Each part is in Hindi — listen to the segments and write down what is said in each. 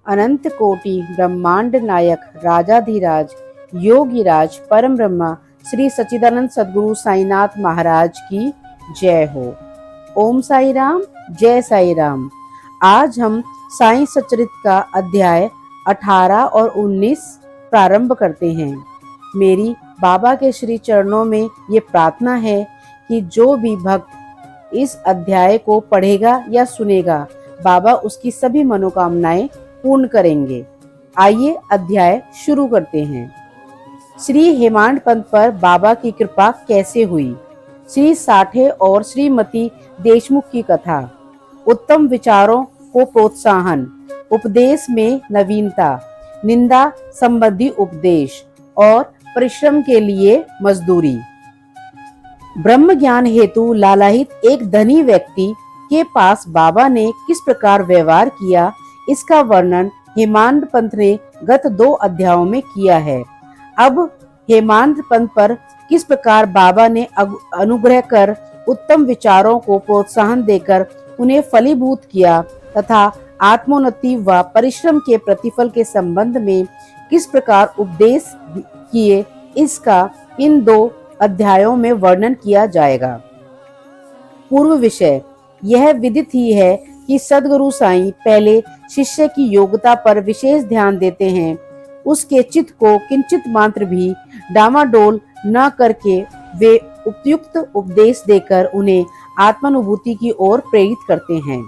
अनंत कोटि ब्रह्मांड नायक राजाधिराज योगीराज परम ब्रह्मा श्री सच्चिदानंद सद्गुरु साईनाथ महाराज की जय हो। ओम साई राम, जय साई राम। आज हम साई सच्चरित का अध्याय 18 और 19 प्रारंभ करते हैं। मेरी बाबा के श्री चरणों में ये प्रार्थना है कि जो भी भक्त इस अध्याय को पढ़ेगा या सुनेगा, बाबा उसकी सभी मनोकामनाएं पूर्ण करेंगे। आइए अध्याय शुरू करते हैं। श्री हेमांड पंत पर बाबा की कृपा कैसे हुई। श्री साठे और श्रीमती देशमुख की कथा। उत्तम विचारों को प्रोत्साहन, उपदेश में नवीनता, निंदा संबंधी उपदेश और परिश्रम के लिए मजदूरी। ब्रह्म ज्ञान हेतु लालायित एक धनी व्यक्ति के पास बाबा ने किस प्रकार व्यवहार किया, इसका वर्णन हेमांड पंत ने गत 2 अध्यायों में किया है। अब हेमांड पंत पर किस प्रकार बाबा ने अनुग्रह कर उत्तम विचारों को प्रोत्साहन देकर उन्हें फलीभूत किया तथा आत्मोन्नति व परिश्रम के प्रतिफल के संबंध में किस प्रकार उपदेश किए, इसका इन 2 अध्यायों में वर्णन किया जाएगा। पूर्व विषय यह विदित ही है कि सद्गुरु साईं पहले शिष्य की योग्यता पर विशेष ध्यान देते हैं। उसके चित्त को किंचित मात्र भी डामाडोल न करके वे उपयुक्त उपदेश देकर उन्हें आत्मानुभूति की ओर प्रेरित करते हैं।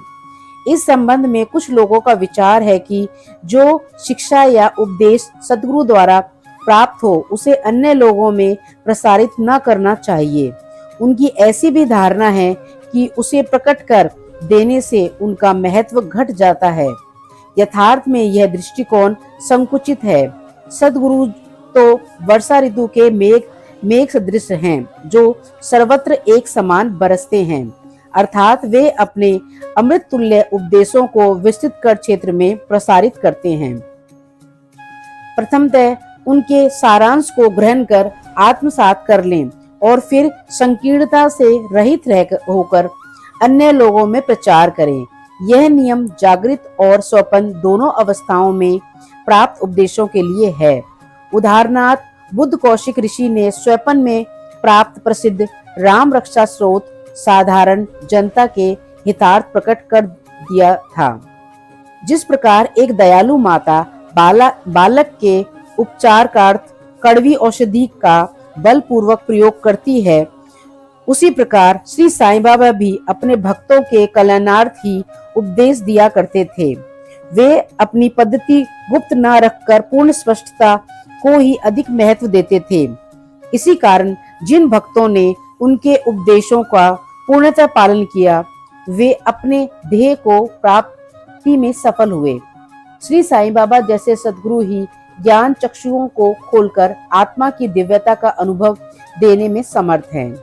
इस संबंध में कुछ लोगों का विचार है कि जो शिक्षा या उपदेश सद्गुरु द्वारा प्राप्त हो उसे अन्य लोगों में प्रसारित न करना चाहिए। उनकी ऐसी भी धारणा है कि उसे प्रकट कर देने से उनका महत्व घट जाता है। यथार्थ में यह दृष्टिकोण संकुचित है। सद्गुरु तो वर्षा ऋतु के मेघ सदृश हैं, जो सर्वत्र एक समान बरसते हैं, अर्थात वे अपने अमृत तुल्य उपदेशों को विस्तृत कर क्षेत्र में प्रसारित करते हैं। प्रथमतः उनके सारांश को ग्रहण कर आत्मसात कर लें और फिर संकीर्णता से रहित होकर अन्य लोगों में प्रचार करें। यह नियम जागृत और स्वपन दोनों अवस्थाओं में प्राप्त उपदेशों के लिए है। उदाहरणार्थ बुद्ध कौशिक ऋषि ने स्वपन में प्राप्त प्रसिद्ध राम रक्षा स्रोत साधारण जनता के हितार्थ प्रकट कर दिया था। जिस प्रकार एक दयालु माता बालक के उपचारार्थ कड़वी औषधि का बलपूर्वक प्रयोग करती है, उसी प्रकार श्री साईं बाबा भी अपने भक्तों के कल्याणार्थ ही उपदेश दिया करते थे। वे अपनी पद्धति गुप्त न रखकर पूर्ण स्पष्टता को ही अधिक महत्व देते थे। इसी कारण जिन भक्तों ने उनके उपदेशों का पूर्णतः पालन किया, वे अपने ध्येय को प्राप्ति में सफल हुए। श्री साईं बाबा जैसे सद्गुरु ही ज्ञान चक्षुओं को खोलकर आत्मा की दिव्यता का अनुभव देने में समर्थ हैं।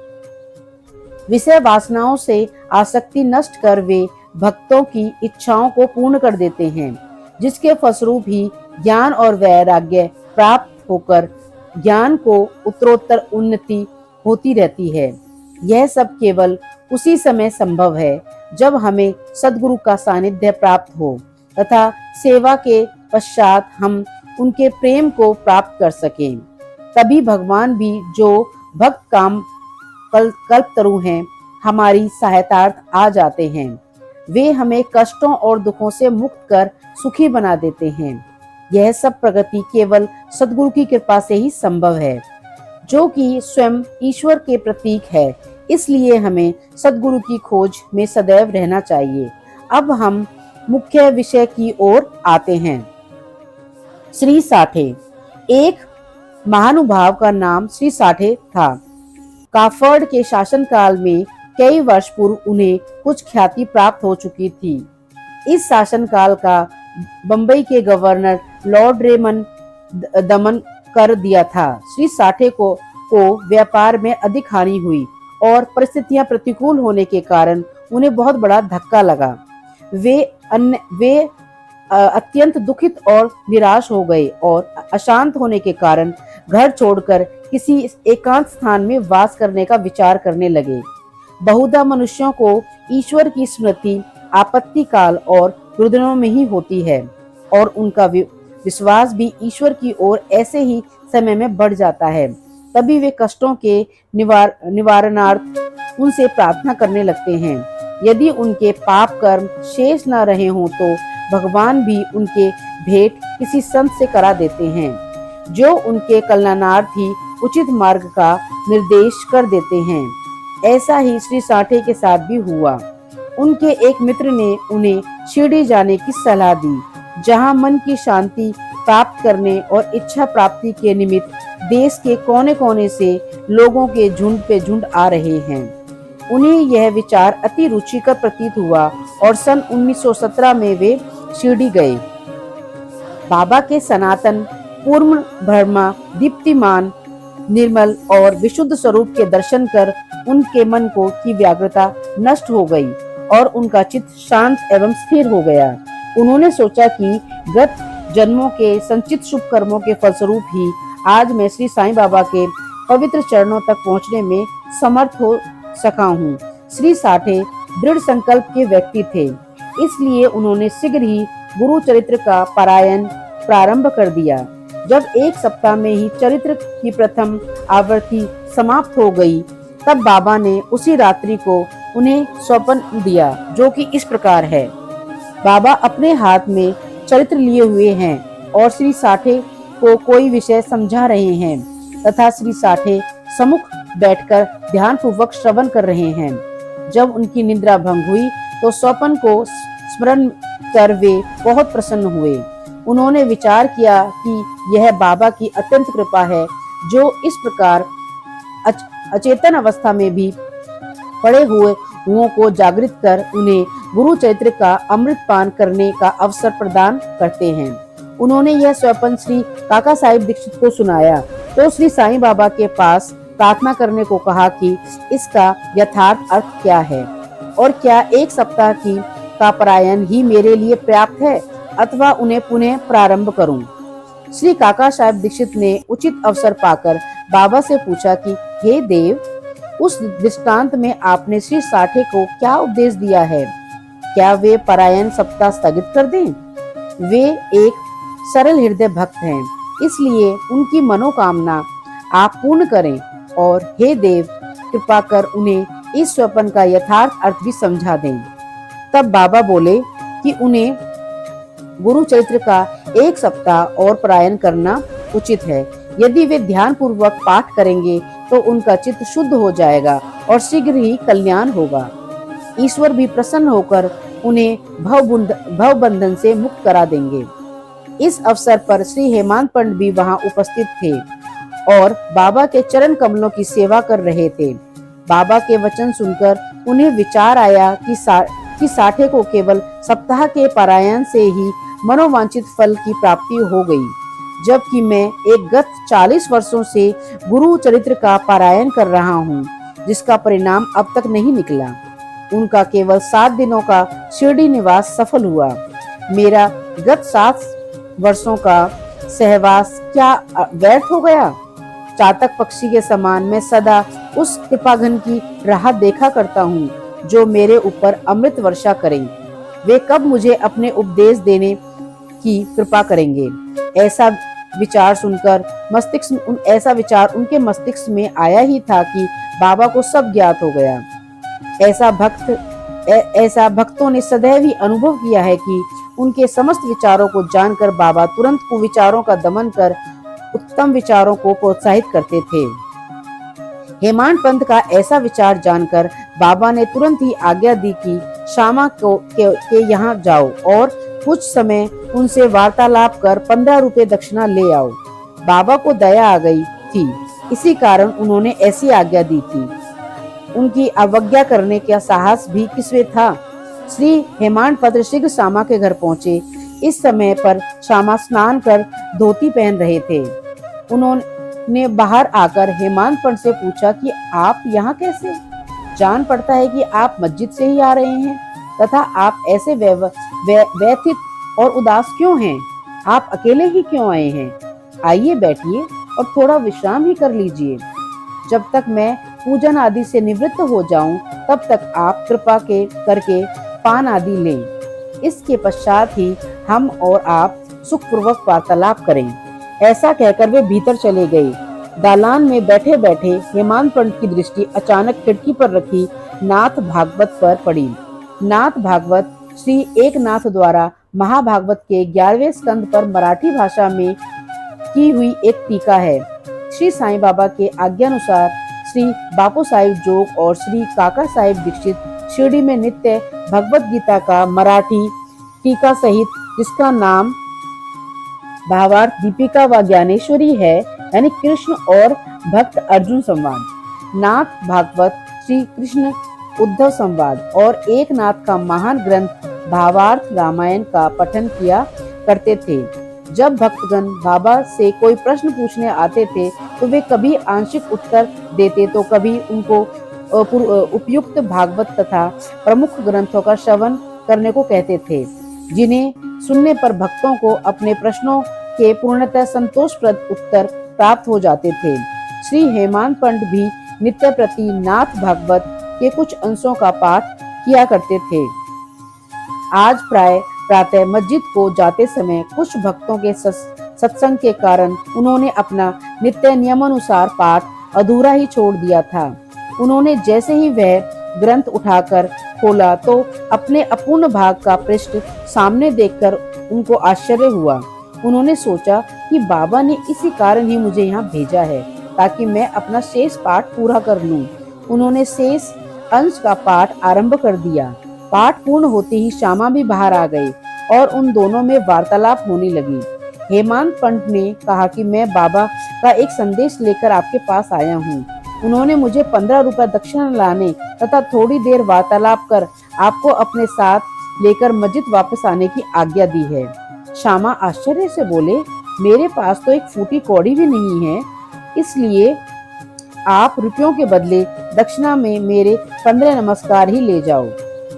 विषय वासनाओं से आसक्ति नष्ट कर वे भक्तों की इच्छाओं को पूर्ण कर देते हैं, जिसके फलस्वरूप ही ज्ञान और वैराग्य प्राप्त होकर ज्ञान को उत्तरोत्तर उन्नति होती रहती है। यह सब केवल उसी समय संभव है जब हमें सद्गुरु का सानिध्य प्राप्त हो तथा सेवा के पश्चात हम उनके प्रेम को प्राप्त कर सकें। तभी भगवान भी, जो भक्त काम कल्पतरु हैं, हमारी सहायतार्थ आ जाते हैं। वे हमें कष्टों और दुखों से मुक्त कर सुखी बना देते हैं। यह सब प्रगति केवल सद्गुरु की कृपा से ही संभव है, जो कि स्वयं ईश्वर के प्रतीक है। इसलिए हमें सद्गुरु की खोज में सदैव रहना चाहिए। अब हम मुख्य विषय की ओर आते हैं। श्री साठे। एक महानुभाव का नाम श्री साठे था। काफड़ के शासनकाल में कई वर्ष पूर्व उन्हें कुछ ख्याति प्राप्त हो चुकी थी। इस शासनकाल का बंबई के गवर्नर लॉर्ड रेमन दमन कर दिया था। श्री साठे को व्यापार में अधिक हानि हुई और परिस्थितियां प्रतिकूल होने के कारण उन्हें बहुत बड़ा धक्का लगा। वे अत्यंत दुखित और निराश हो गए और अशांत होने के कारण घर छोड़कर किसी एकांत स्थान में वास करने का विचार करने लगे। बहुधा मनुष्यों को ईश्वर की स्मृति आपत्ति काल और रुदनों में ही होती है। और उनका विश्वास भी ईश्वर की ओर ऐसे ही समय में बढ़ जाता है। तभी वे कष्टों के निवारणार्थ उनसे प्रार्थना करने लगते हैं। यदि उनके पाप कर्म शेष न रहे हों तो भगवान भी उनके भेंट किसी संत से करा देते हैं, जो उनके कल्याणार्थ ही उचित मार्ग का निर्देश कर देते हैं। ऐसा ही श्री साठे के साथ भी हुआ। उनके एक मित्र ने उन्हें शिरडी जाने की सलाह दी, जहां मन की शांति प्राप्त करने और इच्छा प्राप्ति के निमित्त देश के कोने कोने से लोगों के झुंड पे झुंड आ रहे हैं। उन्हें यह विचार अति रुचिकर प्रतीत हुआ और सन 1917 में वे शिरडी गए। बाबा के सनातन, पूर्ण ब्रह्मा, दीप्तिमान, निर्मल और विशुद्ध स्वरूप के दर्शन कर उनके मन को की व्याग्रता नष्ट हो गई और उनका चित्त शांत एवं स्थिर हो गया। उन्होंने सोचा कि गत जन्मों के संचित शुभ कर्मों के फलस्वरूप ही आज मैं श्री साईं बाबा के पवित्र चरणों तक पहुंचने में समर्थ हो सका हूँ। श्री साठे दृढ़ संकल्प के व्यक्ति थे, इसलिए उन्होंने शीघ्र ही गुरु चरित्र का पारायण प्रारंभ कर दिया। जब एक सप्ताह में ही चरित्र की प्रथम आवृत्ति समाप्त हो गई, तब बाबा ने उसी रात्रि को उन्हें स्वप्न दिया, जो कि इस प्रकार है। बाबा अपने हाथ में चरित्र लिए हुए हैं और श्री साठे को कोई विषय समझा रहे हैं तथा श्री साठे सम्मुख बैठकर ध्यान पूर्वक श्रवण कर रहे हैं। जब उनकी निद्रा भंग हुई तो स्वप्न को स्मरण कर वे बहुत प्रसन्न हुए। उन्होंने विचार किया कि यह बाबा की अत्यंत कृपा है, जो इस प्रकार अचेतन अवस्था में भी पड़े हुए को जागृत कर उन्हें गुरु चरित्र का अमृत पान करने का अवसर प्रदान करते हैं। उन्होंने यह स्वप्न श्री काका साहिब दीक्षित को सुनाया तो श्री साईं बाबा के पास प्रार्थना करने को कहा कि इसका यथार्थ अर्थ क्या है और क्या एक सप्ताह की का पारायण ही मेरे लिए पर्याप्त है अथवा उन्हें पुनः प्रारंभ करूं। श्री काका साहिब दीक्षित ने उचित अवसर पाकर बाबा से पूछा कि हे देव, उस दृष्टांत में आपने श्री साठे को क्या उपदेश दिया है? क्या वे पारायण सप्ताह स्थगित कर दें? वे एक सरल हृदय भक्त हैं, इसलिए उनकी मनोकामना आप पूर्ण करें और हे देव, कृपा कर उन्हें इस स्वप्न का यथार्थ अर्थ भी समझा दें। तब बाबा बोले कि उन्हें गुरु चरित्र का एक सप्ताह और पारायण करना उचित है। यदि वे ध्यान पूर्वक पाठ करेंगे तो उनका चित्त शुद्ध हो जाएगा और शीघ्र ही कल्याण होगा। ईश्वर भी प्रसन्न होकर उन्हें भव बंधन से मुक्त करा देंगे। इस अवसर पर श्री हेमांत पंडित भी वहां उपस्थित थे और बाबा के चरण कमलों की सेवा कर रहे थे। बाबा के वचन सुनकर उन्हें विचार आया कि साठे को केवल सप्ताह के पारायण से ही मनोवांछित फल की प्राप्ति हो गई, जबकि मैं एक गत 40 वर्षों से गुरु चरित्र का पारायण कर रहा हूँ, जिसका परिणाम अब तक नहीं निकला। उनका केवल 7 दिनों का शिरडी निवास सफल हुआ। मेरा गत 7 वर्षों का सहवास क्या व्यर्थ हो गया? चातक पक्षी के समान मैं सदा उस कृपाघन की राह देखा करता हूँ, जो मेरे ऊपर अमृत वर्षा करें। वे कब मुझे अपने उपदेश देने की कृपा करेंगे? ऐसा विचार उनके मस्तिष्क में आया ही था कि बाबा को सब ज्ञात हो गया। ऐसा भक्तों ने सदैव ही अनुभव किया है कि उनके समस्त विचारों को जानकर बाबा तुरंत कुविचारों का दमन कर उत्तम विचारों को प्रोत्साहित करते थे। हेमांत पंत का ऐसा विचार जानकर बाबा ने तुरंत ही आज्ञा दी कि श्यामा के यहाँ जाओ और कुछ समय उनसे वार्तालाप कर 15 रुपए दक्षिणा ले आओ। बाबा को दया आ गई थी, इसी कारण उन्होंने ऐसी आज्ञा दी थी। उनकी अवज्ञा करने का साहस भी किसमें था। श्री हेमांत पंत शीघ्र श्यामा के घर पहुँचे। इस समय पर श्यामा स्नान कर धोती पहन रहे थे। उन्होंने बाहर आकर हेमांत पंत से पूछा कि आप यहाँ कैसे? जान पड़ता है कि आप मस्जिद से ही आ रहे हैं, तथा आप ऐसे व्यथित और उदास क्यों हैं? आप अकेले ही क्यों आए हैं? आइए बैठिए और थोड़ा विश्राम ही कर लीजिए। जब तक मैं पूजन आदि से निवृत्त हो जाऊं, तब तक आप कृपा करके पान आदि लें। इसके पश्चात ही हम और आप सुखपूर्वक वार्तालाप करें। ऐसा कहकर वे भीतर चले गए। दालान में बैठे बैठे हेमांत पंडित की दृष्टि अचानक खिड़की पर रखी नाथ भागवत पर पड़ी। नाथ भागवत श्री एकनाथ द्वारा महाभागवत के 11वें स्कंद पर मराठी भाषा में की हुई एक टीका है। श्री साईं बाबा के आज्ञानुसार श्री बापू साहिब जोग और श्री काका साहिब दीक्षित शिरडी में नित्य भगवत गीता का मराठी टीका सहित, जिसका नाम भावार्थ दीपिका व ज्ञानेश्वरी है, यानी कृष्ण और भक्त अर्जुन संवाद, नाथ भागवत श्री कृष्ण उद्धव संवाद और एक नाथ का महान ग्रंथ भावार्थ रामायण का पठन किया करते थे। जब भक्तगण बाबा से कोई प्रश्न पूछने आते थे तो वे कभी आंशिक उत्तर देते तो कभी उनको उपयुक्त भागवत तथा प्रमुख ग्रंथों का श्रवण करने को कहते थे, जिन्हें सुनने पर भक्तों को अपने प्रश्नों के पूर्णतः संतोषप्रद उत्तर प्राप्त हो जाते थे। श्री हेमांत पंडित भी नित्य प्रति नाथ भागवत के कुछ अंशों का पाठ किया करते थे। आज प्रातः मस्जिद को जाते समय कुछ भक्तों के सत्संग के कारण उन्होंने अपना नित्य नियमानुसार पाठ अधूरा ही छोड़ दिया था। उन्होंने जैसे ही वह ग्रंथ उठाकर खोला तो अपने अपूर्ण भाग का पृष्ठ सामने देखकर उनको आश्चर्य हुआ। उन्होंने सोचा कि बाबा ने इसी कारण ही मुझे यहाँ भेजा है, ताकि मैं अपना शेष पाठ पूरा कर लूं। उन्होंने शेष अंश का पाठ आरंभ कर दिया। पाठ पूर्ण होते ही श्यामा भी बाहर आ गई और उन दोनों में वार्तालाप होने लगी। हेमांत पंडित ने कहा कि मैं बाबा का एक संदेश लेकर आपके पास आया हूँ। उन्होंने मुझे 15 रुपए दक्षिणा लाने तथा थोड़ी देर वार्तालाप कर आपको अपने साथ लेकर मस्जिद वापस आने की आज्ञा दी है। श्यामा आश्चर्य से बोले, मेरे पास तो एक फूटी कौड़ी भी नहीं है, इसलिए आप रुपयों के बदले दक्षिणा में मेरे 15 नमस्कार ही ले जाओ।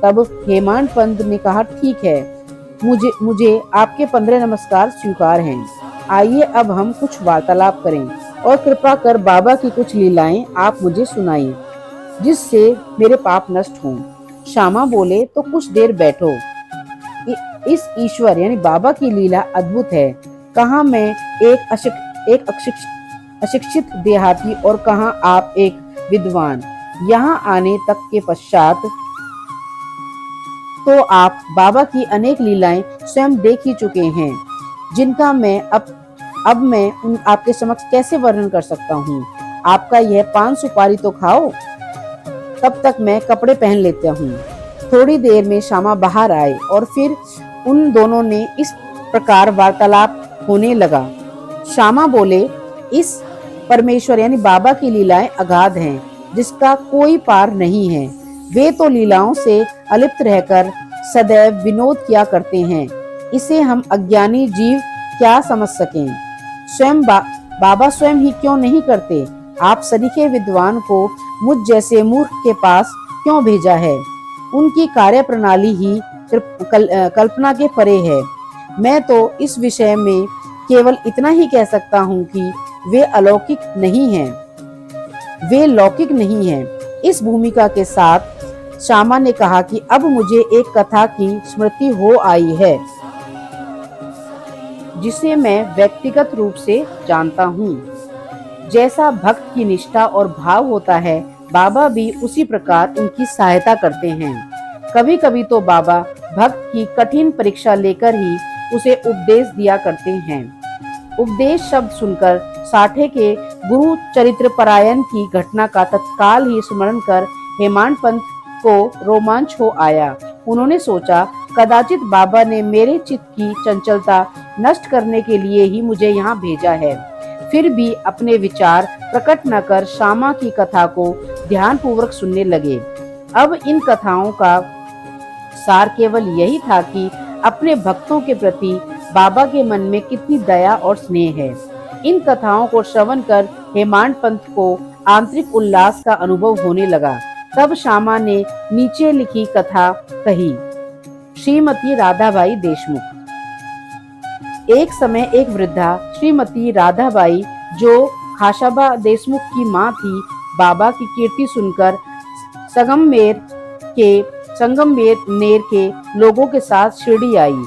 तब हेमांत पंडित ने कहा, ठीक है, मुझे आपके 15 नमस्कार स्वीकार हैं। आइए अब हम कुछ वार्तालाप करें और कृपा कर बाबा की कुछ लीलाएं आप मुझे सुनाइए, जिससे मेरे पाप नष्ट हों। श्यामा बोले, तो कुछ देर बैठो। इस ईश्वर यानी बाबा की लीला अद्भुत है। कहाँ मैं एक अशिक्षित देहाती और कहाँ आप एक विद्वान। यहाँ आने तक के पश्चात तो आप बाबा की अनेक लीलाएं स्वयं देख ही चुके हैं, जिनका मैं अब मैं आपके समक्ष कैसे वर्णन कर सकता हूँ। आपका यह 5 सुपारी तो खाओ, तब तक मैं कपड़े पहन लेता हूँ। थोड़ी देर में श्यामा बाहर आए और फिर उन दोनों ने इस प्रकार वार्तालाप होने लगा। श्यामा बोले, इस परमेश्वर यानी बाबा की लीलाएं अगाध हैं, जिसका कोई पार नहीं है। वे तो लीलाओं से अलिप्त रहकर सदैव विनोद किया करते हैं। इसे हम अज्ञानी जीव क्या समझ सकें। स्वयं बाबा स्वयं ही क्यों नहीं करते। आप सरीखे विद्वान को मुझ जैसे मूर्ख के पास क्यों भेजा है। उनकी कार्य प्रणाली ही कल्पना के परे है। मैं तो इस विषय में केवल इतना ही कह सकता हूँ कि वे अलौकिक नहीं हैं, वे लौकिक नहीं हैं। इस भूमिका के साथ श्यामा ने कहा कि अब मुझे एक कथा की स्मृति हो आई है, जिसे मैं व्यक्तिगत रूप से जानता हूँ। जैसा भक्त की निष्ठा और भाव होता है, बाबा भी उसी प्रकार उनकी सहायता करते हैं। कभी कभी तो बाबा भक्त की कठिन परीक्षा लेकर ही उसे उपदेश दिया करते हैं। उपदेश शब्द सुनकर साठे के गुरु चरित्र परायण की घटना का तत्काल ही स्मरण कर हेमांत पंत को रोमांच हो आया। उन्होंने सोचा, कदाचित बाबा ने मेरे चित्त की चंचलता नष्ट करने के लिए ही मुझे यहाँ भेजा है। फिर भी अपने विचार प्रकट न कर श्यामा की कथा को ध्यानपूर्वक सुनने लगे। अब इन कथाओं का सार केवल यही था कि अपने भक्तों के प्रति बाबा के मन में कितनी दया और स्नेह है। इन कथाओं को श्रवण कर हेमांत पंत को आंतरिक उल्लास का अनुभव होने लगा। तब श्यामा ने नीचे लिखी कथा कही। श्रीमती राधाबाई देशमुख। एक समय एक वृद्धा श्रीमती राधाबाई, जो खाशाबा देशमुख की माँ थी, बाबा की कीर्ति सुनकर संगमनेर के लोगों के साथ शिरडी आई।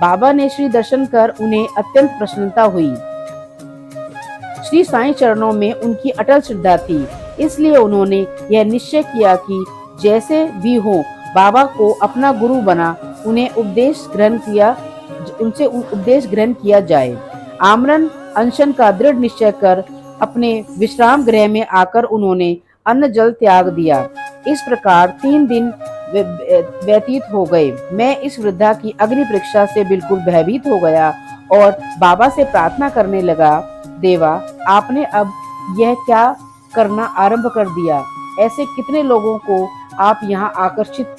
बाबा ने श्री दर्शन कर उन्हें अत्यंत प्रसन्नता हुई। श्री साईं चरणों में उनकी अटल श्रद्धा थी, इसलिए उन्होंने यह निश्चय किया कि जैसे भी हो बाबा को अपना गुरु बना उनसे उपदेश ग्रहण किया जाए। आमरण अनशन का दृढ़ निश्चय कर अपने विश्राम गृह में आकर उन्होंने अन्न जल त्याग दिया। इस प्रकार 3 दिन व्यतीत हो गए। मैं इस वृद्धा की अग्नि परीक्षा से बिल्कुल भयभीत हो गया और बाबा से प्रार्थना करने लगा, देवा, आपने अब यह क्या करना आरंभ कर दिया? ऐसे कितने लोगों को आप यहाँ आकर्षित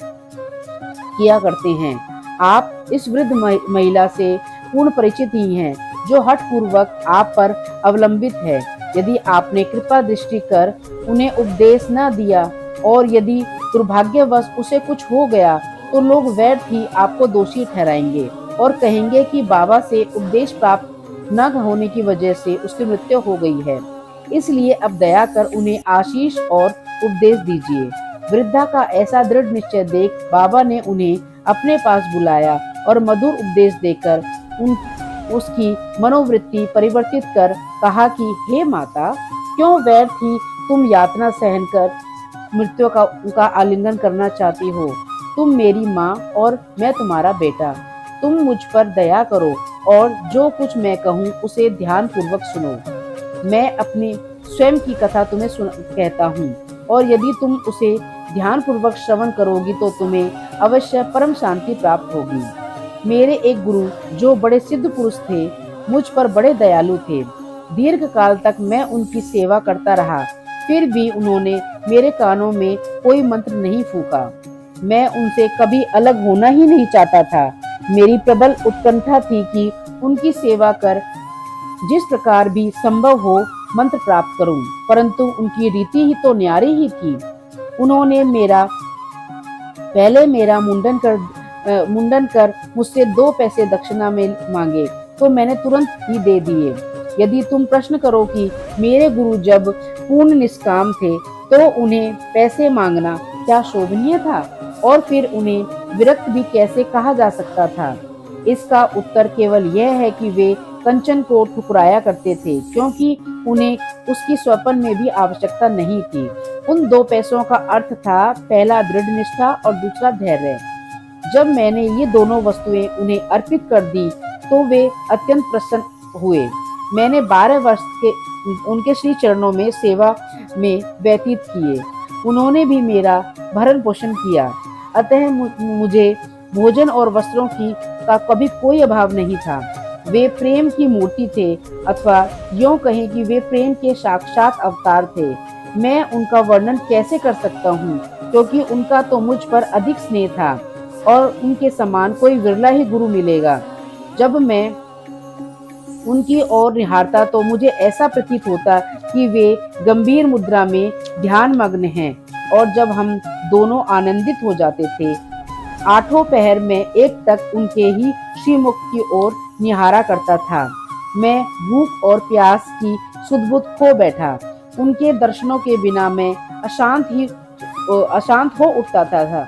किया करते हैं। आप इस वृद्ध महिला से पूर्ण परिचित ही हैं, जो हठ पूर्वक आप पर अवलंबित है। यदि आपने कृपा दृष्टि कर उन्हें उपदेश न दिया और यदि दुर्भाग्यवश उसे कुछ हो गया तो लोग व्यर्थ ही आपको दोषी ठहराएंगे और कहेंगे कि बाबा से उपदेश प्राप्त न होने की वजह से उसकी मृत्यु हो गई है। इसलिए अब दया कर उन्हें आशीष और उपदेश दीजिए। वृद्धा का ऐसा दृढ़ निश्चय देख बाबा ने उन्हें अपने पास बुलाया और मधुर उपदेश देकर उसकी मनोवृत्ति परिवर्तित कर कहा कि हे माता, क्यों व्यर्थ ही तुम यातना सहन कर मृत्यु का आलिंगन करना चाहती हो? तुम मेरी माँ और मैं तुम्हारा बेटा। तुम मुझ पर दया करो और जो कुछ मैं कहूँ उसे ध्यान पूर्वक सुनो। मैं अपनी स्वयं की कथा तुम्हें कहता हूँ और यदि तुम उसे ध्यान पूर्वक श्रवण करोगी तो तुम्हें अवश्य परम शांति प्राप्त होगी। मेरे एक गुरु जो बड़े सिद्ध पुरुष थे, मुझ पर बड़े दयालु थे। दीर्घ काल तक मैं उनकी सेवा करता रहा, फिर भी उन्होंने मेरे कानों में कोई मंत्र नहीं फूका। मैं उनसे कभी अलग होना ही नहीं चाहता था। मेरी प्रबल उत्कंठा थी कि उनकी सेवा कर जिस प्रकार भी संभव हो मंत्र प्राप्त करूं, परंतु उनकी रीति ही तो न्यारी ही थी। उन्होंने पहले मेरा मुंडन कर मुझसे 2 पैसे दक्षिणा में मांगे तो मैंने तुरंत ही दे दिए। यदि तुम प्रश्न करो कि मेरे गुरु जब पूर्ण निष्काम थे तो उन्हें पैसे मांगना क्या शोभनीय था और फिर उन्हें विरक्त भी कैसे कहा जा सकता था? इसका उत्तर केवल यह है कि वे कंचन को ठुकराया करते थे, क्योंकि उन्हें उसकी स्वपन में भी आवश्यकता नहीं थी। उन 2 पैसों का अर्थ था, पहला दृढ़ निष्ठा और दूसरा धैर्य। जब मैंने ये दोनों वस्तुएं उन्हें अर्पित कर दी तो वे अत्यंत प्रसन्न हुए। मैंने 12 वर्ष के उनके श्री चरणों में सेवा में व्यतीत किए। उन्होंने भी मेरा भरण पोषण किया, अतः मुझे भोजन और वस्त्रों का कभी कोई अभाव नहीं था। वे प्रेम की मूर्ति थे, अथवा यूं कहें कि वे प्रेम के साक्षात अवतार थे। मैं उनका वर्णन कैसे कर सकता हूँ, क्योंकि उनका तो मुझ पर अधिक स्नेह था और उनके समान कोई विरला ही गुरु मिलेगा। जब मैं उनकी ओर निहारता तो मुझे ऐसा प्रतीत होता कि वे गंभीर मुद्रा में ध्यान मग्न हैं, और जब हम दोनों आनंदित हो जाते थे, 8 पहर में एक तक उनके ही श्रीमुख की ओर निहारा करता था। मैं भूख और प्यास की सुध-बुध खो बैठा। उनके दर्शनों के बिना मैं अशांत हो उठता था।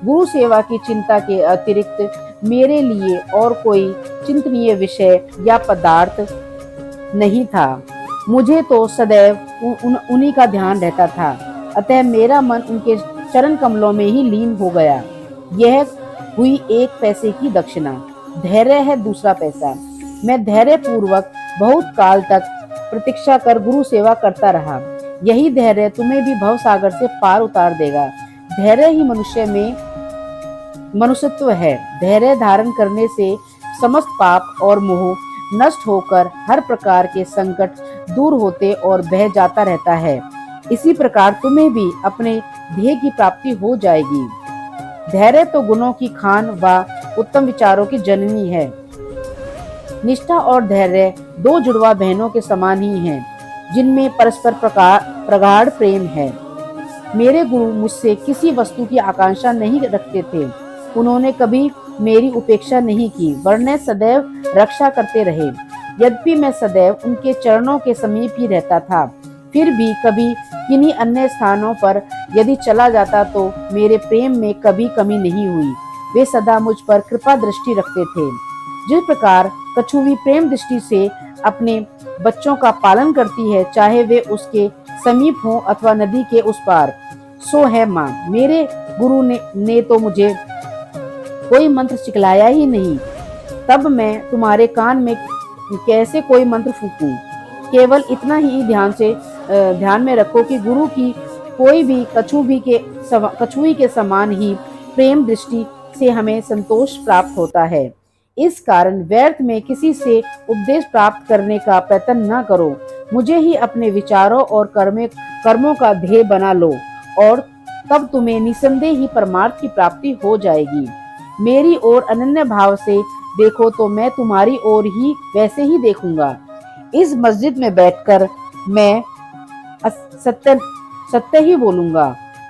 गुरु सेवा की चिंता के अतिरिक्त मेरे लिए और कोई चिंतनीय विषय या पदार्थ नहीं था। मुझे तो सदैव उन्हीं का ध्यान रहता था, अतः मेरा मन उनके चरण कमलों में ही लीन हो गया। यह हुई 1 पैसे की दक्षिणा। धैर्य है दूसरा पैसा। मैं धैर्य पूर्वक बहुत काल तक प्रतीक्षा कर गुरु सेवा करता रहा। यही धैर्य तुम्हें भी भव सागर से पार उतार देगा। धैर्य ही मनुष्य में मनुष्यत्व है। धैर्य धारण करने से समस्त पाप और मोह नष्ट होकर हर प्रकार के संकट दूर होते और बह जाता रहता है। इसी प्रकार तुम्हें भी अपने ध्येय की प्राप्ति हो जाएगी। धैर्य तो गुणों की खान व उत्तम विचारों की जननी है। निष्ठा और धैर्य 2 जुड़वा बहनों के समान ही हैं, जिनमें परस्पर प्रगाढ़ प्रेम है। मेरे गुरु मुझसे किसी वस्तु की आकांक्षा नहीं रखते थे। उन्होंने कभी मेरी उपेक्षा नहीं की, वरन सदैव रक्षा करते रहे। यद्यपि मैं सदैव उनके चरणों के समीप ही रहता था, फिर भी कभी किन्हीं अन्य स्थानों पर यदि चला जाता तो मेरे प्रेम में कभी कमी नहीं हुई। वे सदा मुझ पर कृपा दृष्टि रखते थे। जिस प्रकार कछुवी प्रेम दृष्टि से अपने बच्चों का पालन करती है, चाहे वे उसके समीप हों अथवा नदी के उस पार, सो है माँ। मेरे गुरु ने तो मुझे कोई मंत्र सिखलाया ही नहीं, तब मैं तुम्हारे कान में कैसे कोई मंत्र फूंकूं। केवल इतना ही ध्यान में रखो कि गुरु की कोई भी कछुई के समान ही प्रेम दृष्टि से हमें संतोष प्राप्त होता है। इस कारण व्यर्थ में किसी से उपदेश प्राप्त करने का प्रयत्न न करो। मुझे ही अपने विचारों और कर्मों का ध्येय बना लो और तब तुम्हें निसंदेह ही परमार्थ की प्राप्ति हो जाएगी। मेरी ओर अनन्य भाव से देखो तो मैं तुम्हारी ओर ही वैसे ही देखूंगा। इस मस्जिद में बैठकर मैं सत्य ही बोलूंगा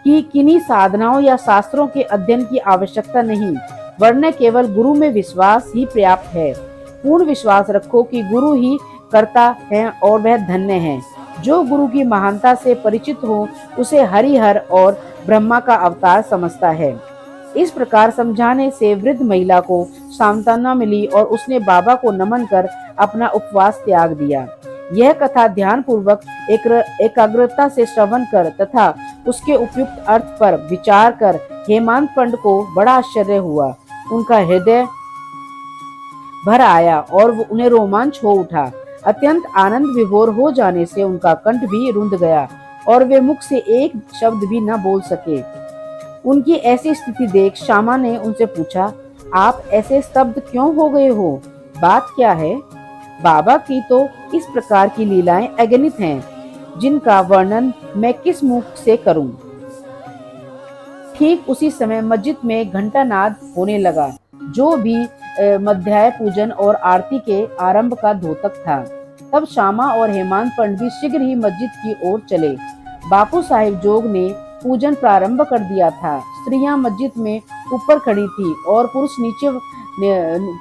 कि किन्हीं साधनाओं या शास्त्रों के अध्ययन की आवश्यकता नहीं, वरना केवल गुरु में विश्वास ही पर्याप्त है। पूर्ण विश्वास रखो कि गुरु ही करता है और वह धन्य है। जो गुरु की महानता से परिचित हो उसे हरिहर और ब्रह्मा का अवतार समझता है। इस प्रकार समझाने से वृद्ध महिला को सांत्वना मिली और उसने बाबा को नमन कर अपना उपवास त्याग दिया। यह कथा ध्यान पूर्वक एकाग्रता से श्रवण कर तथा उसके उपयुक्त अर्थ पर विचार कर हेमंत पंडित को बड़ा आश्चर्य हुआ। उनका हृदय भर आया और उन्हें रोमांच हो उठा। अत्यंत आनंद विभोर हो जाने से उनका कंठ भी रुंध गया और वे मुख से एक शब्द भी न बोल सके। उनकी ऐसी स्थिति देख श्यामा ने उनसे पूछा, आप ऐसे स्तब्ध क्यों हो गए हो? बात क्या है? बाबा की तो इस प्रकार की लीलाएं अगणित हैं, जिनका वर्णन मैं किस मुख से करूं। ठीक उसी समय मस्जिद में घंटा नाद होने लगा, जो भी मध्याह्न पूजन और आरती के आरंभ का द्योतक था। तब श्यामा और हेमंत पंडित भी शीघ्र ही मस्जिद की ओर चले। बापू साहिब जोग ने पूजन प्रारंभ कर दिया था। स्त्रियां मस्जिद में ऊपर खड़ी थी और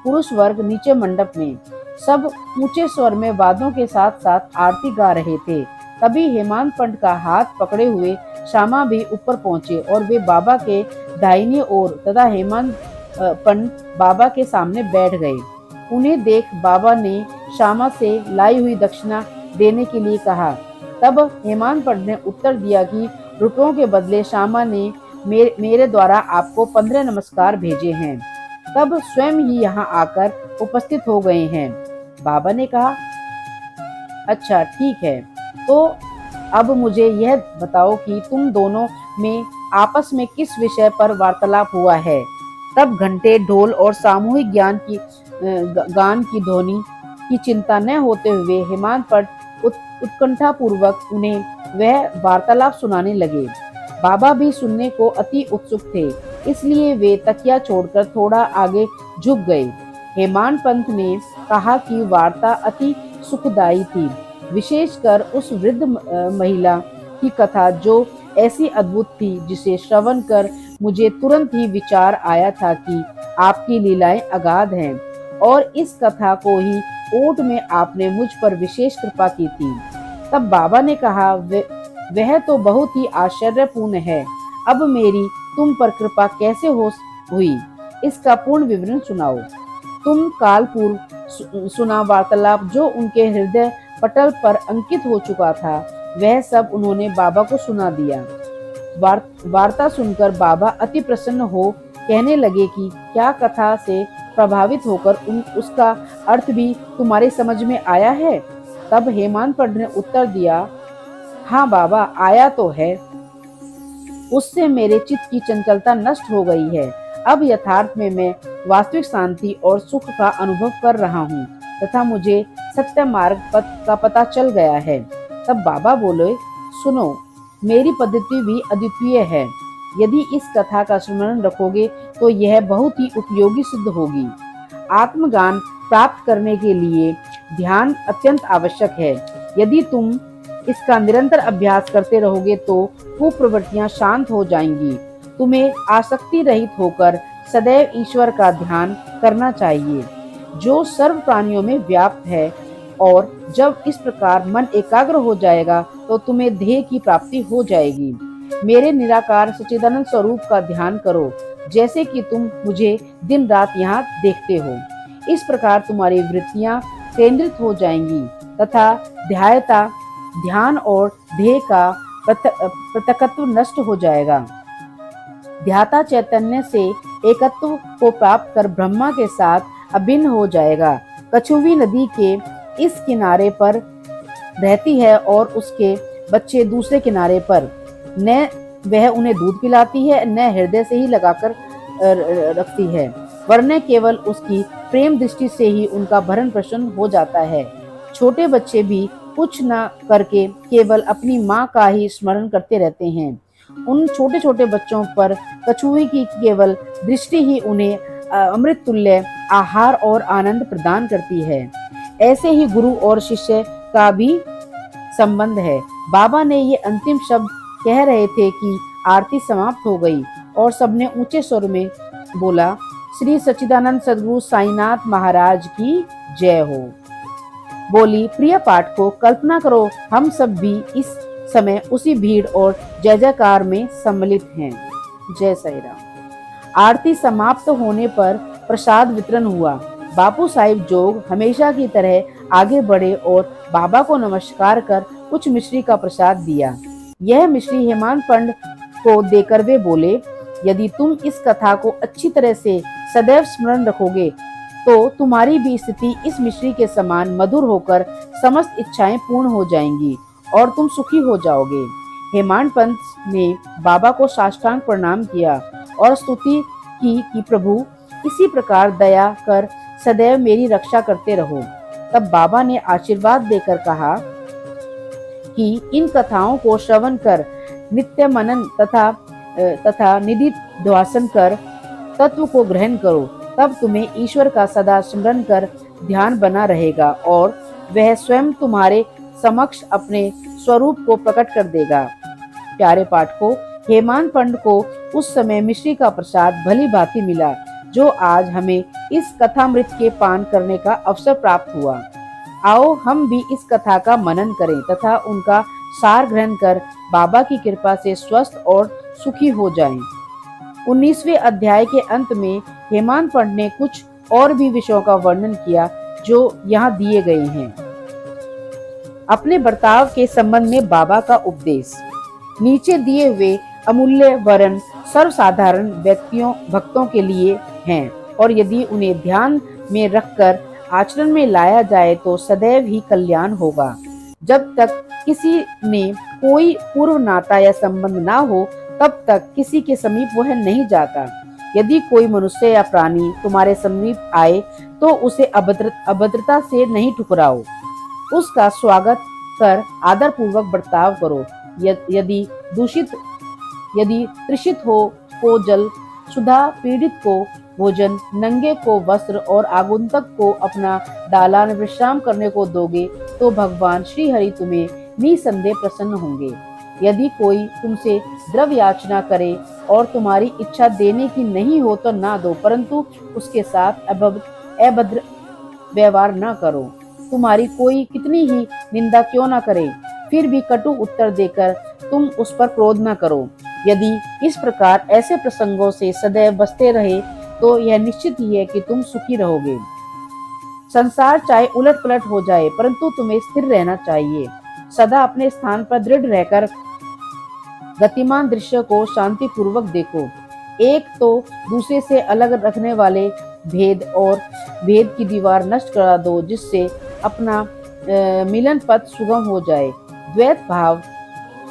पुरुष वर्ग नीचे मंडप में। सब ऊंचे स्वर में वादों के साथ साथ आरती गा रहे थे। तभी हेमंत पंडित का हाथ पकड़े हुए श्यामा भी ऊपर पहुंचे और वे बाबा के दाहिनी ओर तथा हेमंत पंडित बाबा के सामने बैठ गए। उन्हें देख बाबा ने श्यामा से लाई हुई दक्षिणा देने के लिए कहा। तब हेमंत पंडित ने उत्तर दिया कि रुपयों के बदले श्यामा ने मेरे द्वारा आपको 15 नमस्कार भेजे हैं। तब स्वयं ही यहाँ आकर उपस्थित हो गए हैं। बाबा ने कहा, अच्छा ठीक है, तो अब मुझे यह बताओ कि तुम दोनों में आपस में किस विषय पर वार्तालाप हुआ है। तब घंटे, ढोल और सामूहिक गान की ध्वनि की चिंता न होते हुए हेमंत पंडित उत्कंठा पूर्वक उन्हें वह वार्तालाप सुनाने लगे। बाबा भी सुनने को अति उत्सुक थे, इसलिए वे तकिया छोड़कर थोड़ा आगे झुक गए। हेमंत पंडित ने कहा कि वार्ता अति सुखदायी थी, विशेषकर उस वृद्ध महिला की कथा जो ऐसी अद्भुत थी, जिसे श्रवण कर मुझे तुरंत ही विचार आया था कि आपकी लीलाएं अगाध हैं और इस कथा को ही ओट में आपने मुझ पर विशेष कृपा की थी। तब बाबा ने कहा, वह तो बहुत ही आश्चर्यपूर्ण है। अब मेरी तुम पर कृपा कैसे हुई, इसका पूर्ण विवरण सुनाओ। तुम काल पूर्व सुना वार्तालाप जो उनके हृदय पटल पर अंकित हो चुका था, वह सब उन्होंने बाबा को सुना दिया। वार्ता सुनकर बाबा अति प्रसन्न हो कहने लगे कि क्या कथा से प्रभावित होकर उसका अर्थ भी तुम्हारे समझ में आया है? तब हेमंत पंडित ने उत्तर दिया, हाँ बाबा, आया तो है। उससे मेरे चित्त की चंचलता नष्ट हो गई है। अब यथार्थ में मैं वास्तविक शांति और सुख का अनुभव कर रहा हूँ तथा मुझे सत्य मार्ग का पता चल गया है। तब बाबा बोले, सुनो, मेरी पद्धति भी अद्वितीय है। यदि इस कथा का स्मरण रखोगे तो यह बहुत ही उपयोगी सिद्ध होगी। आत्मज्ञान प्राप्त करने के लिए ध्यान अत्यंत आवश्यक है। यदि तुम इसका निरंतर अभ्यास करते रहोगे तो कुप्रवृत्तियां शांत हो जाएंगी। तुम्हें आसक्ति रहित होकर सदैव ईश्वर का ध्यान करना चाहिए, जो सर्व प्राणियों में व्याप्त है। और जब इस प्रकार मन एकाग्र हो जाएगा तो तुम्हें ध्येय की प्राप्ति हो जाएगी। मेरे निराकार सच्चिदानंद स्वरूप का ध्यान करो, जैसे कि तुम मुझे दिन रात यहाँ देखते हो। इस प्रकार तुम्हारी वृत्तियां केंद्रित हो जाएंगी तथा ध्यान और ध्येय का पृथकत्व नष्ट हो जाएगा। ध्याता चैतन्य से एकत्व को प्राप्त कर ब्रह्मा के साथ अभिन्न हो जाएगा। कछुवी नदी के इस किनारे पर रहती है और उसके बच्चे दूसरे किनारे पर। न वह उन्हें दूध पिलाती है, न हृदय से ही लगाकर रखती है, वरन केवल उसकी प्रेम दृष्टि से ही उनका भरण पोषण हो जाता है। छोटे बच्चे भी कुछ न करके केवल अपनी माँ का ही स्मरण करते रहते हैं। उन छोटे छोटे बच्चों पर कछुए की केवल दृष्टि ही उन्हें अमृत तुल्य आहार और आनंद प्रदान करती है। ऐसे ही गुरु और शिष्य का भी संबंध है। बाबा ने ये अंतिम शब्द कह रहे थे कि आरती समाप्त हो गई और सबने ऊंचे स्वर में बोला, श्री सच्चिदानंद सद्गुरु साईनाथ महाराज की जय हो। बोली, प्रिय पाठकों, कल्पना करो हम सब भी इस समय उसी भीड़ और जय जयकार में सम्मिलित हैं। जय साईं राम। आरती समाप्त होने पर प्रसाद वितरण हुआ। बापू साहिब जोग हमेशा की तरह आगे बढ़े और बाबा को नमस्कार कर कुछ मिश्री का प्रसाद दिया। यह मिश्री हेमांत पंड को देकर वे बोले, यदि तुम इस कथा को अच्छी तरह से सदैव स्मरण रखोगे तो तुम्हारी भी स्थिति इस मिश्री के समान मधुर होकर समस्त इच्छाएं पूर्ण हो जाएंगी और तुम सुखी हो जाओगे। हेमांत पंत ने बाबा को साष्टांग प्रणाम किया और स्तुति की कि प्रभु इसी प्रकार दया कर सदैव मेरी रक्षा करते रहो। तब बाबा ने आशीर्वाद देकर कहा कि इन कथाओं को श्रवण कर, नित्य मनन तथा निधिध्यासन कर तत्व को ग्रहण करो, तब तुम्हें ईश्वर का सदा स्मरण कर ध्यान बना रहेगा और वह स्वयं तुम्हारे समक्ष अपने स्वरूप को प्रकट कर देगा। प्यारे पाठकों, हेमांत पंड को उस समय मिश्री का प्रसाद भली भांति मिला जो आज हमें इस कथामृत के पान करने का अवसर प्राप्त हुआ। आओ हम भी इस कथा का मनन करें तथा उनका सार ग्रहण कर बाबा की कृपा से स्वस्थ और सुखी हो जाएं। 19वें अध्याय के अंत में हेमांत पंड ने कुछ और भी विषयों का वर्णन किया जो यहाँ दिए गए हैं। अपने बर्ताव के संबंध में बाबा का उपदेश। नीचे दिए हुए अमूल्य वरन सर्वसाधारण भक्तों के लिए हैं और यदि उन्हें ध्यान में रखकर आचरण में लाया जाए तो सदैव ही कल्याण होगा। जब तक किसी ने कोई पूर्व नाता या संबंध ना हो तब तक किसी के समीप वह नहीं जाता। यदि कोई मनुष्य या प्राणी तुम्हारे समीप आए तो उसे अभद्रता से नहीं ठुकराओ, उसका स्वागत कर आदर पूर्वक बर्ताव करो। यदि तृषित को जल, सुधा पीड़ित को भोजन, नंगे को वस्त्र और आगंतुक को अपना दालान विश्राम करने को दोगे तो भगवान श्री हरि तुम्हें निसंदेह प्रसन्न होंगे। यदि कोई तुमसे द्रव्य याचना करे और तुम्हारी इच्छा देने की नहीं हो तो ना दो, परंतु उसके साथ अभद्र व्यवहार न करो। तुम्हारी कोई कितनी ही निंदा क्यों न करे, फिर भी कटु उत्तर देकर तुम उस पर क्रोध न करो। यदि इस प्रकार ऐसे प्रसंगों से सदैव बचते रहे तो यह निश्चित ही है कि तुम सुखी रहोगे। संसार चाहे उलट पलट हो जाए परंतु तुम्हें स्थिर रहना चाहिए। सदा अपने स्थान पर दृढ़ रहकर गतिमान दृश्य को शांति पूर्वक देखो। एक तो दूसरे से अलग रखने वाले भेद की दीवार नष्ट करा दो, जिससे अपना मिलन पथ सुगम हो जाए। द्वैत भाव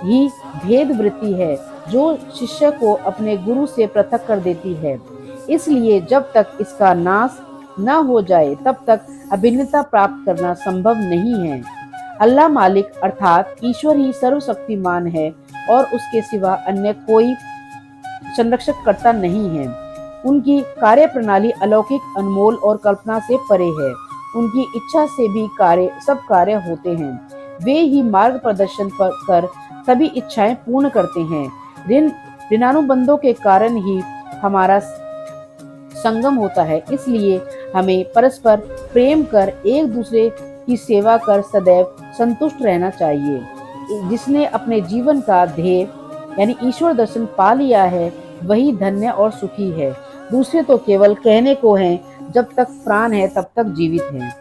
ही भेद वृत्ति है जो शिष्य को अपने गुरु से पृथक कर देती है। इसलिए जब तक इसका नाश न हो जाए तब तक अभिन्नता प्राप्त करना संभव नहीं है। अल्लाह मालिक अर्थात ईश्वर ही सर्वशक्तिमान है और उसके सिवा अन्य कोई संरक्षक करता नहीं है। उनकी कार्य प्रणाली अलौकिक, अनमोल और कल्पना से परे है। उनकी इच्छा से भी सब कार्य होते हैं। वे ही मार्ग प्रदर्शन कर सभी इच्छाएं पूर्ण करते हैं। ऋणानुबंधों के कारण ही हमारा संगम होता है। इसलिए हमें परस्पर प्रेम कर एक दूसरे की सेवा कर सदैव संतुष्ट रहना चाहिए। जिसने अपने जीवन का ध्येय यानी ईश्वर दर्शन पा लिया है वही धन्य और सुखी है। दूसरे तो केवल कहने को हैं, जब तक प्राण है तब तक जीवित है।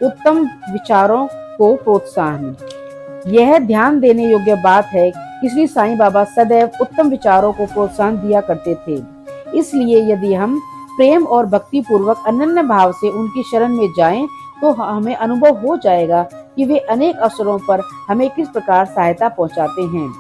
उत्तम विचारों को प्रोत्साहन। यह ध्यान देने योग्य बात है कि श्री साईं बाबा सदैव उत्तम विचारों को प्रोत्साहन दिया करते थे। इसलिए यदि हम प्रेम और भक्ति पूर्वक अनन्य भाव से उनकी शरण में जाएं, तो हमें अनुभव हो जाएगा कि वे अनेक अवसरों पर हमें किस प्रकार सहायता पहुंचाते हैं।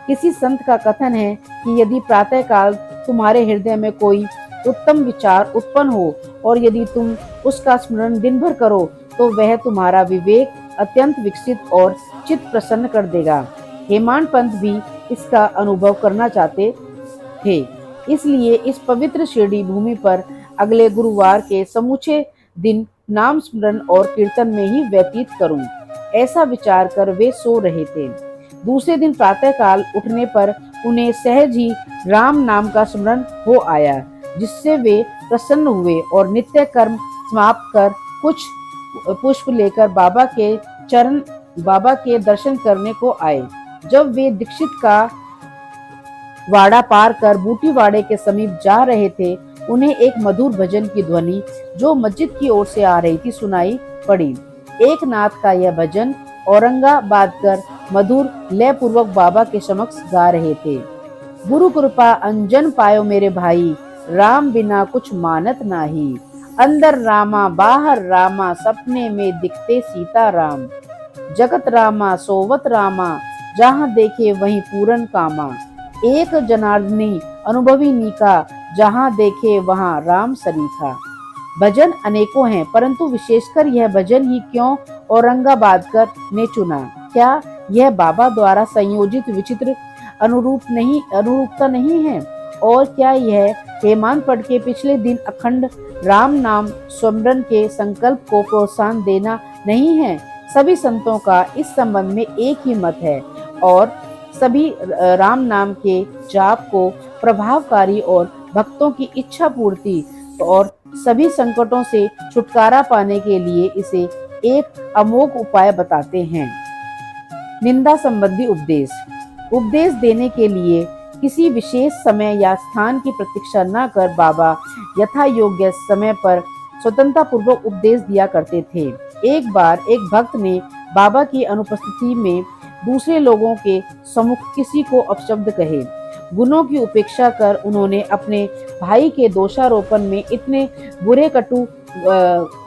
किसी संत का कथन है कि यदि प्रातः काल तुम्हारे हृदय में कोई उत्तम विचार उत्पन्न हो और यदि तुम उसका स्मरण दिन भर करो, तो वह तुम्हारा विवेक अत्यंत विकसित और चित्त प्रसन्न कर देगा। हेमाड पंत भी इसका अनुभव करना चाहते थे। इसलिए इस पवित्र शिरडी भूमि पर अगले गुरुवार के समूचे दिन नाम स्मरण और कीर्तन में ही व्यतीत करूं, ऐसा विचार कर वे सो रहे थे। दूसरे दिन प्रातः काल उठने पर उन्हें सहज ही राम नाम का स्मरण हो आया, जिससे वे प्रसन्न हुए और नित्य कर्म समाप्त कर कुछ पुष्प लेकर बाबा के दर्शन करने को आए। जब वे दीक्षित का वाड़ा पार कर बूटी वाड़े के समीप जा रहे थे, उन्हें एक मधुर भजन की ध्वनि जो मस्जिद की ओर से आ रही थी सुनाई पड़ी। एक नाथ का यह भजन औरंगाबाद कर मधुर लय पूर्वक बाबा के समक्ष गा रहे थे। गुरु कृपा अंजन पायो मेरे भाई, राम बिना कुछ मानत नाही। अंदर रामा बाहर रामा, सपने में दिखते सीता राम। जगत रामा सोवत रामा, जहाँ देखे वहीं पूरन कामा। एक जनार्दनी अनुभवी नीका, जहाँ देखे वहाँ राम सरीखा। भजन अनेकों हैं, परंतु विशेषकर यह भजन ही क्यों औरंगाबाद कर ने चुना? क्या यह बाबा द्वारा संयोजित विचित्र अनुरूपता नहीं है? और क्या यह हेमाड पंत के पिछले दिन अखंड राम नाम स्मरण के संकल्प को प्रोत्साहन देना नहीं है? सभी संतों का इस संबंध में एक ही मत है और सभी राम नाम के जाप को प्रभावकारी और भक्तों की इच्छा पूर्ति और सभी संकटों से छुटकारा पाने के लिए इसे एक अमोघ उपाय बताते हैं। निंदा संबंधी उपदेश देने के लिए किसी विशेष समय या स्थान की प्रतीक्षा न कर बाबा यथा योग्य समय पर स्वतंत्रता पूर्वक उपदेश दिया करते थे। एक बार एक भक्त ने बाबा की अनुपस्थिति में दूसरे लोगों के सम्मुख किसी को अपशब्द कहे। गुणों की उपेक्षा कर उन्होंने अपने भाई के दोषारोपण में इतने बुरे कटु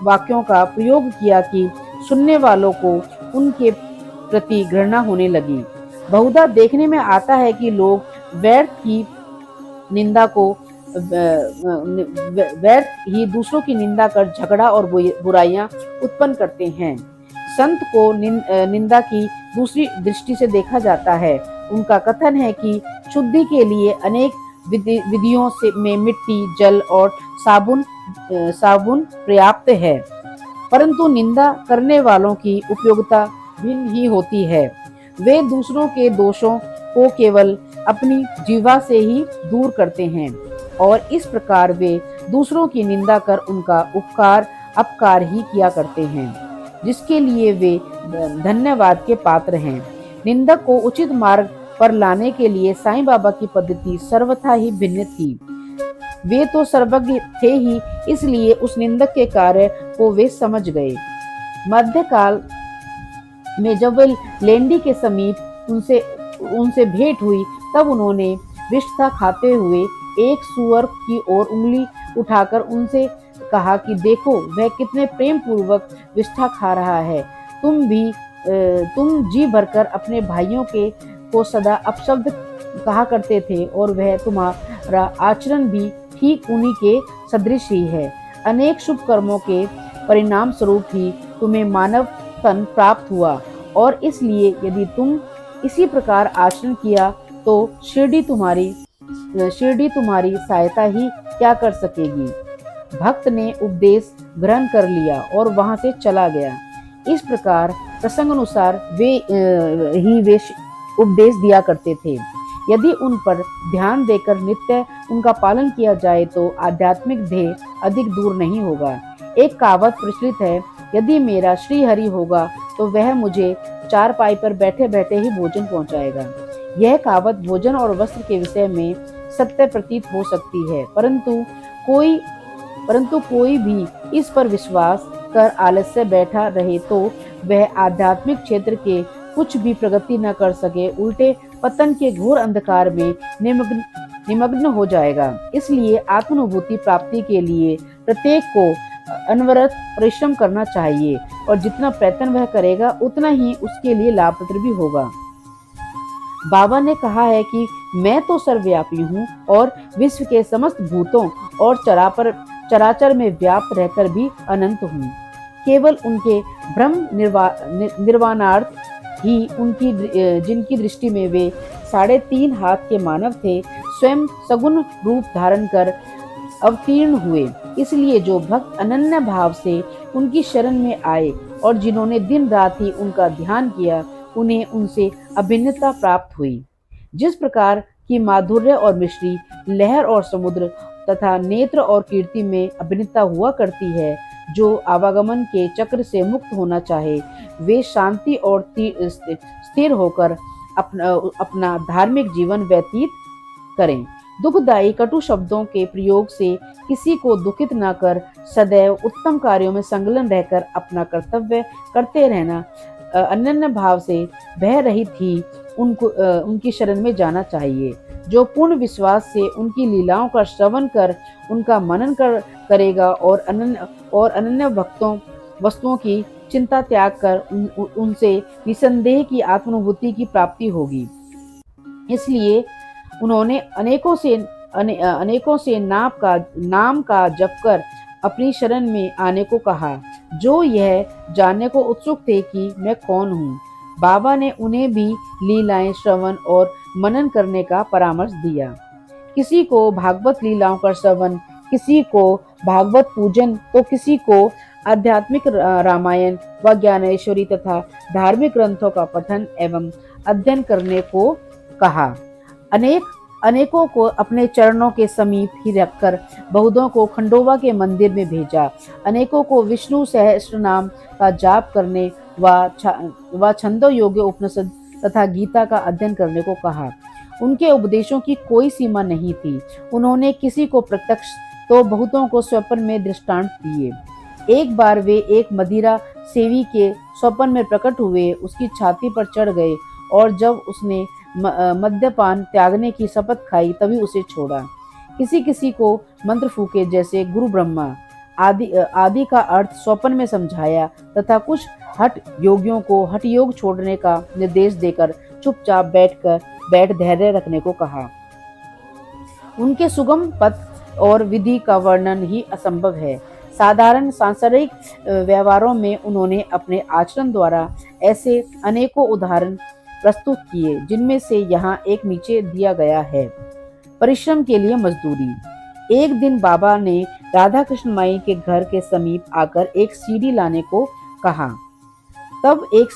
वाक्यों का प्रयोग किया कि सुनने वालों को उनके प्रति घृणा होने लगी। बहुधा देखने में आता है कि लोग व्यर्थ ही दूसरों की निंदा कर झगड़ा और बुराइयां उत्पन्न करते हैं। संत को निंदा की दूसरी दृष्टि से देखा जाता है। उनका कथन है कि शुद्धि के लिए अनेक विधियों में मिट्टी, जल और साबुन पर्याप्त है, परंतु निंदा करने वालों की उपयोगिता भिन्न ही होती है। वे दूसरों के दोषों को केवल अपनी जीवा से ही दूर करते हैं और इस प्रकार वे दूसरों की निंदा कर उनका अपकार ही किया करते हैं, जिसके लिए वे धन्यवाद के पात्र हैं। निंदक को उचित मार्ग पर लाने के लिए साईं बाबा की पद्धति सर्वथा ही भिन्न थी। वे तो सर्वज्ञ थे ही, इसलिए उस निंदक के कार्य को वे समझ गए। मध्यकाल में जब वे लेंडी के समीप उनसे भेंट हुई, तब उन्होंने विष्ठा खाते हुए एक सुअर की ओर उंगली उठाकर उनसे कहा कि देखो वह कितने प्रेम पूर्वक विष्ठा खा रहा है। तुम जी भरकर अपने भाइयों को सदा अपशब्द कहा करते थे और वह तुम्हारा आचरण भी ठीक उन्हीं के सदृश ही है। अनेक शुभ कर्मों के परिणाम स्वरूप ही तुम्हें मानव तन प्राप्त हुआ और इसलिए यदि तुम इसी प्रकार आचरण किया तो शिरडी तुम्हारी सहायता ही क्या कर सकेगी। भक्त ने उपदेश ग्रहण कर लिया और वहां से चला गया। इस प्रकार प्रसंगानुसार वे उपदेश दिया करते थे। यदि उन पर ध्यान देकर नित्य उनका पालन किया जाए तो आध्यात्मिक ध्येय अधिक दूर नहीं होगा। एक कहावत प्रचलित है, यदि मेरा श्री हरि होगा तो वह मुझे चारपाई पर बैठे बैठे ही भोजन पहुंचाएगा। यह कहावत भोजन और वस्त्र के विषय में सत्य प्रतीत हो सकती है, परंतु कोई परंतु कोई भी इस पर विश्वास कर आलस्य बैठा रहे तो वह आध्यात्मिक क्षेत्र के कुछ भी प्रगति न कर सके, उल्टे पतन के घोर अंधकार में निमग्न निमग्न हो जाएगा। इसलिए आत्मानुभूति प्राप्ति के लिए प्रत्येक को अनवरत परिश्रम करना चाहिए और जितना प्रयत्न वह करेगा उतना ही उसके लिए लाभप्रद भी होगा। बाबा ने कहा है कि मैं तो सर्वव्यापी हूँ और विश्व के समस्त भूतों और चराचर में व्याप्त रहकर भी अनंत हूँ। केवल उनके निर्वाणार्थ ही जिनकी दृष्टि में वे 3.5 हाथ के मानव थे, स्वयं सगुण रूप धारण कर अवतीर्ण हुए। इसलिए जो भक्त अनन्य भाव से उनकी शरण में आए और जिन्होंने दिन रात ही उनका ध्यान किया, उन्हें उनसे अभिन्नता प्राप्त हुई। जिस प्रकार की माधुर्य और मिश्री, लहर और समुद्र तथा नेत्र और कीर्ति में अभिन्नता हुआ करती है, जो आवागमन के चक्र से मुक्त होना चाहे, वे शांति और स्थिर होकर अपना धार्मिक जीवन व्यतीत करें। दुखदायी कटु शब्दों के प्रयोग से किसी को दुखित न कर सदैव उत्तम कार्यों में संलग्न रहकर अपना कर्तव्य करते रहना, अनन्य भाव से भय रहित ही उनकी शरण में जाना चाहिए। जो पूर्ण विश्वास से उनकी लीलाओं का श्रवण कर उनका मनन करेगा और अनन्य वस्तुओं की चिंता त्याग कर उनसे निसंदेह की आत्मानुभूति की प्राप्ति होगी। इसलिए उन्होंने अनेकों से नाम का जप कर अपनी शरण में आने को कहा, जो यह जानने को उत्सुक थे कि मैं कौन हूँ। बाबा ने उन्हें भी लीलाएं श्रवण और मनन करने का परामर्श दिया। किसी को भागवत लीलाओं का श्रवण, किसी को भागवत पूजन, तो किसी को आध्यात्मिक रामायण व ज्ञानेश्वरी तथा धार्मिक ग्रंथों का पठन एवं अध्ययन करने को कहा। अनेकों को अपने चरणों के समीप ही रखकर बहुतों को खंडोबा के मंदिर में भेजा। अनेकों को विष्णु सहस्त्र नाम का जाप करने व छंदो योग्य उपनिषद तथा गीता का अध्ययन करने को कहा। उनके उपदेशों की कोई सीमा नहीं थी। उन्होंने किसी को प्रत्यक्ष तो बहुतों को स्वप्न में दृष्टांत दिए। एक बार वे एक मदिरा सेवी के स्वप्न में प्रकट हुए, उसकी छाती पर चढ़ गए और जब उसने मद्यपान त्यागने की शपथ खाई तभी उसे छोड़ा। किसी किसी को मंत्र फूके, जैसे गुरु ब्रह्मा आदि का अर्थ स्वप्न में समझाया तथा कुछ हठ योगियों को हठ योग छोड़ने का निर्देश देकर चुपचाप बैठ धैर्य रखने को कहा। उनके सुगम पथ और विधि का वर्णन ही असंभव है। साधारण सांसारिक व्यवहारों में उन्होंने अपने आचरण द्वारा ऐसे अनेकों उदाहरण प्रस्तुत किए, जिनमें से यहाँ एक नीचे दिया गया है। परिश्रम के लिए मजदूरी। एक दिन बाबा ने राधा कृष्ण माई के घर के समीप आकर एक सीढ़ी लाने को कहा। तब एक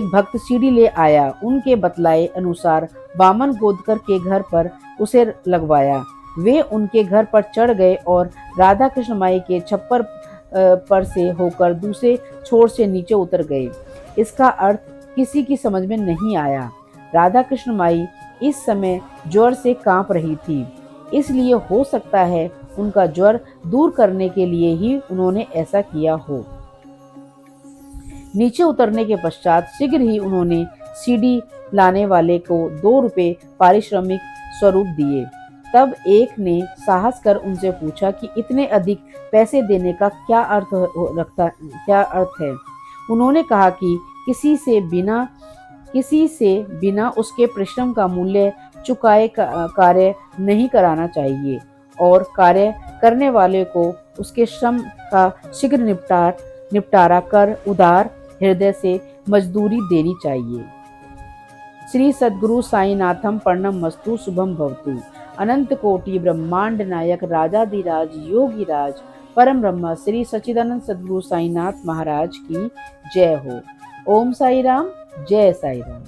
भक्त सीढ़ी ले आया। उनके बतलाए अनुसार वामन गोदकर के घर पर उसे लगवाया। वे उनके घर पर चढ़ गए और राधा कृष्ण माई के छप्पर पर से होकर दूसरे छोर से नीचे उतर गए। इसका अर्थ किसी की समझ में नहीं आया। राधा कृष्ण माई इस समय ज्वर से कांप रही थी, इसलिए हो सकता है उनका ज्वर दूर करने के लिए ही उन्होंने ऐसा किया हो। नीचे उतरने के पश्चात शीघ्र ही उन्होंने सीढ़ी लाने वाले को 2 रुपए पारिश्रमिक स्वरूप दिए। तब एक ने साहस कर उनसे पूछा कि इतने अधिक पैसे देने का क्या अर्थ है। उन्होंने कहा कि किसी से बिना उसके परिश्रम का मूल्य चुकाए कार्य नहीं कराना चाहिए और कार्य करने वाले को उसके श्रम का शीघ्र निपटारा कर उदार हृदय से मजदूरी देनी चाहिए। श्री सद्गुरु साईनाथम प्रणमस्तु शुभम भवतु। अनंत कोटि ब्रह्मांड नायक राजाधिराज योगीराज परम ब्रह्म श्री सच्चिदानंद सद्गुरु साईनाथ महाराज की जय हो। ओम साई राम, जय साई राम।